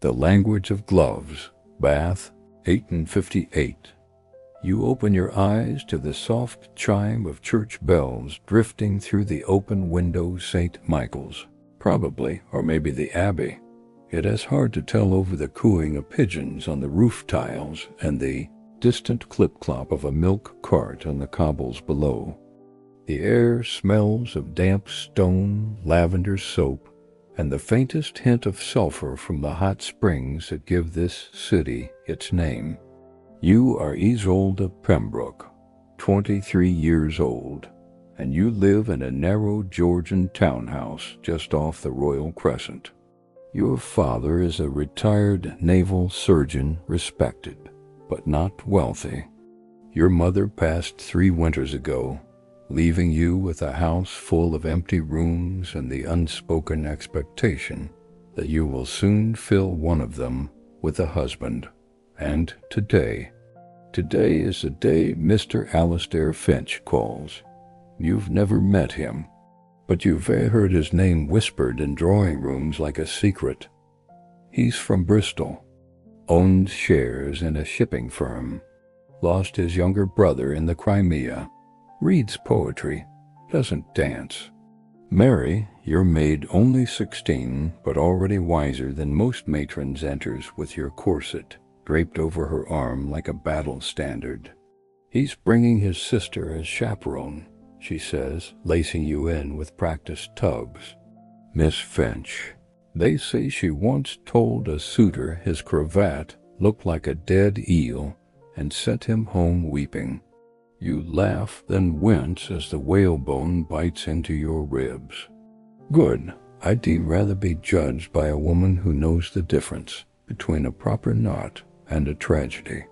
The Language of Gloves, Bath, 1858. You open your eyes to the soft chime of church bells drifting through the open window St. Michael's, probably, or maybe the Abbey. It is hard to tell over the cooing of pigeons on the roof tiles and the distant clip-clop of a milk cart on the cobbles below. The air smells of damp stone, lavender soap, and the faintest hint of sulfur from the hot springs that give this city its name. You are Isolde Pembroke, 23 years old, and you live in a narrow Georgian townhouse just off the Royal Crescent. Your father is a retired naval surgeon, respected, but not wealthy. Your mother passed 3 winters ago, leaving you with a house full of empty rooms and the unspoken expectation that you will soon fill one of them with a husband. And today is the day Mr. Alastair Finch calls. You've never met him, but you've heard his name whispered in drawing rooms like a secret. He's from Bristol, owned shares in a shipping firm, lost his younger brother in the Crimea, reads poetry, doesn't dance. Mary, your maid, only 16, but already wiser than most matrons, enters with your corset draped over her arm like a battle standard. He's bringing his sister as chaperone, she says, lacing you in with practiced tugs. Miss Finch. They say she once told a suitor his cravat looked like a dead eel and sent him home weeping. You laugh, then wince as the whalebone bites into your ribs. Good. I'd rather be judged by a woman who knows the difference between a proper knot and a tragedy.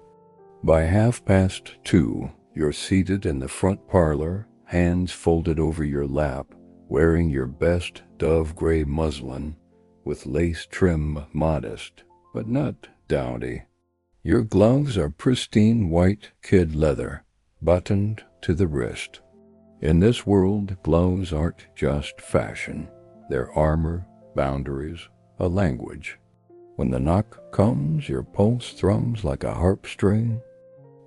By 2:30, you're seated in the front parlor, hands folded over your lap, wearing your best dove-gray muslin, with lace trim modest, but not dowdy. Your gloves are pristine white kid leather, buttoned to the wrist. In this world, gloves aren't just fashion. They're armor, boundaries, a language. When the knock comes, your pulse thrums like a harp string.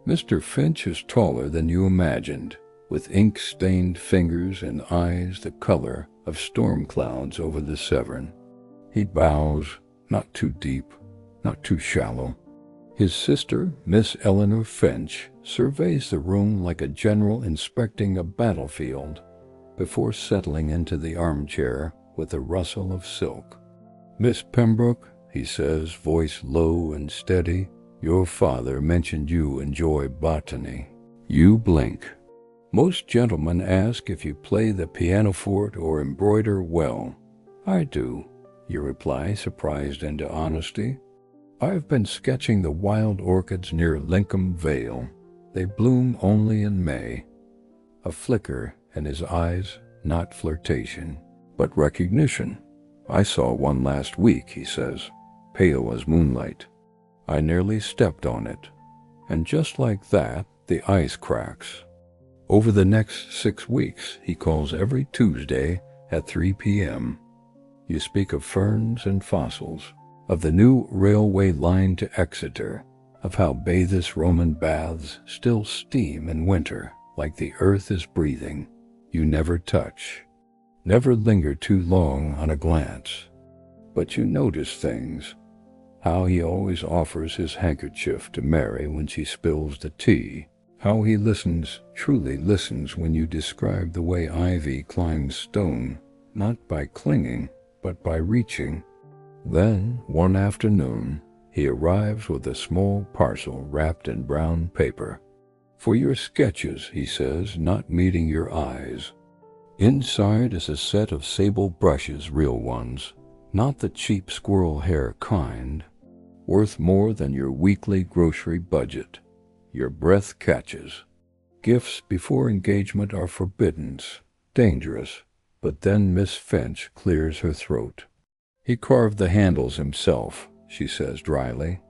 Mr. Finch is taller than you imagined, with ink-stained fingers and eyes the color of storm clouds over the Severn. He bows, not too deep, not too shallow. His sister, Miss Eleanor Finch, surveys the room like a general inspecting a battlefield before settling into the armchair with a rustle of silk. Miss Pembroke, he says, voice low and steady, your father mentioned you enjoy botany. You blink. Most gentlemen ask if you play the pianoforte or embroider well. I do, you reply, surprised into honesty. I've been sketching the wild orchids near Lincoln Vale. They bloom only in May. A flicker in his eyes, not flirtation, but recognition. I saw one last week, he says, pale as moonlight. I nearly stepped on it. And just like that, the ice cracks. Over the next 6 weeks, he calls every Tuesday at 3 p.m. You speak of ferns and fossils, of the new railway line to Exeter, of how Bathus Roman baths still steam in winter like the earth is breathing. You never touch, never linger too long on a glance. But you notice things, how he always offers his handkerchief to Mary when she spills the tea, how he listens, truly listens when you describe the way ivy climbs stone, not by clinging, but by reaching. Then, one afternoon, he arrives with a small parcel wrapped in brown paper. For your sketches, he says, not meeting your eyes. Inside is a set of sable brushes, real ones, not the cheap squirrel hair kind, worth more than your weekly grocery budget. Your breath catches. Gifts before engagement are forbidden, dangerous, but then Miss Finch clears her throat. He carved the handles himself, she says dryly.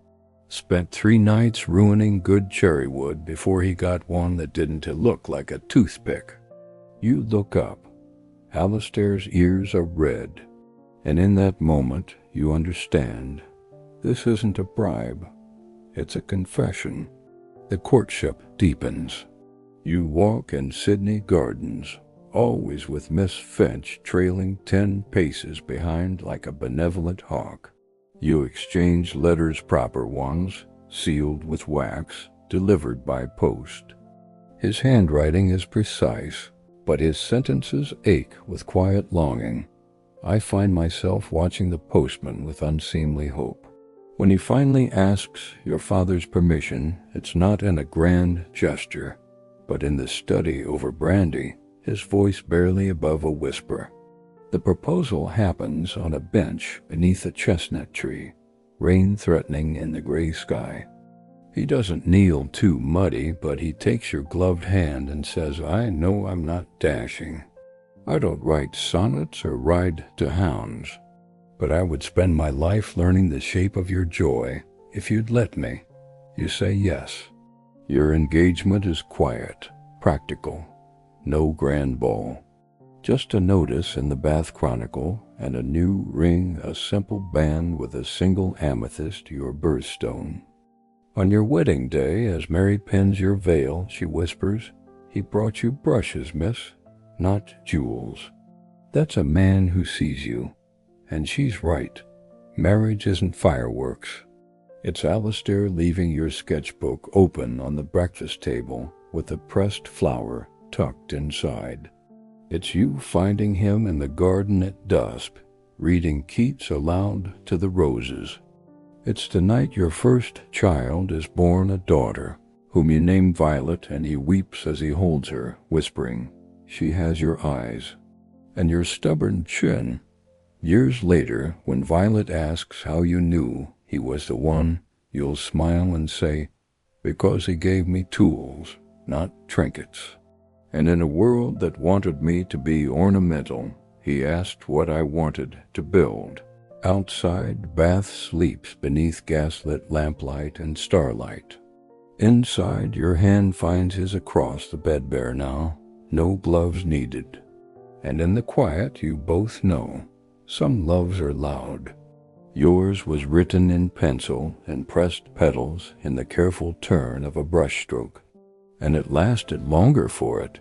Spent 3 nights ruining good cherry wood before he got one that didn't look like a toothpick. You look up. Alastair's ears are red, and in that moment you understand. This isn't a bribe. It's a confession. The courtship deepens. You walk in Sydney Gardens, always with Miss Finch trailing 10 paces behind like a benevolent hawk. You exchange letters, proper ones, sealed with wax, delivered by post. His handwriting is precise, but his sentences ache with quiet longing. I find myself watching the postman with unseemly hope. When he finally asks your father's permission, it's not in a grand gesture, but in the study over brandy, his voice barely above a whisper. The proposal happens on a bench beneath a chestnut tree, rain threatening in the gray sky. He doesn't kneel too muddy, but he takes your gloved hand and says, "I know I'm not dashing. I don't write sonnets or ride to hounds, but I would spend my life learning the shape of your joy if you'd let me." You say yes. Your engagement is quiet, practical, no grand ball. Just a notice in the Bath Chronicle and a new ring, a simple band with a single amethyst, your birthstone. On your wedding day, as Mary pins your veil, she whispers, "He brought you brushes, miss, not jewels." That's a man who sees you. And she's right. Marriage isn't fireworks. It's Alistair leaving your sketchbook open on the breakfast table with a pressed flower tucked inside. It's you finding him in the garden at dusk, reading Keats aloud to the roses. It's the night your first child is born, a daughter, whom you name Violet, and he weeps as he holds her, whispering, "She has your eyes," and your stubborn chin. Years later, when Violet asks how you knew he was the one, you'll smile and say, "Because he gave me tools, not trinkets. And in a world that wanted me to be ornamental, he asked what I wanted to build." Outside, Bath sleeps beneath gaslit lamplight and starlight. Inside, your hand finds his across the bed bare now, no gloves needed. And in the quiet, you both know, some loves are loud. Yours was written in pencil and pressed petals in the careful turn of a brushstroke, and it lasted longer for it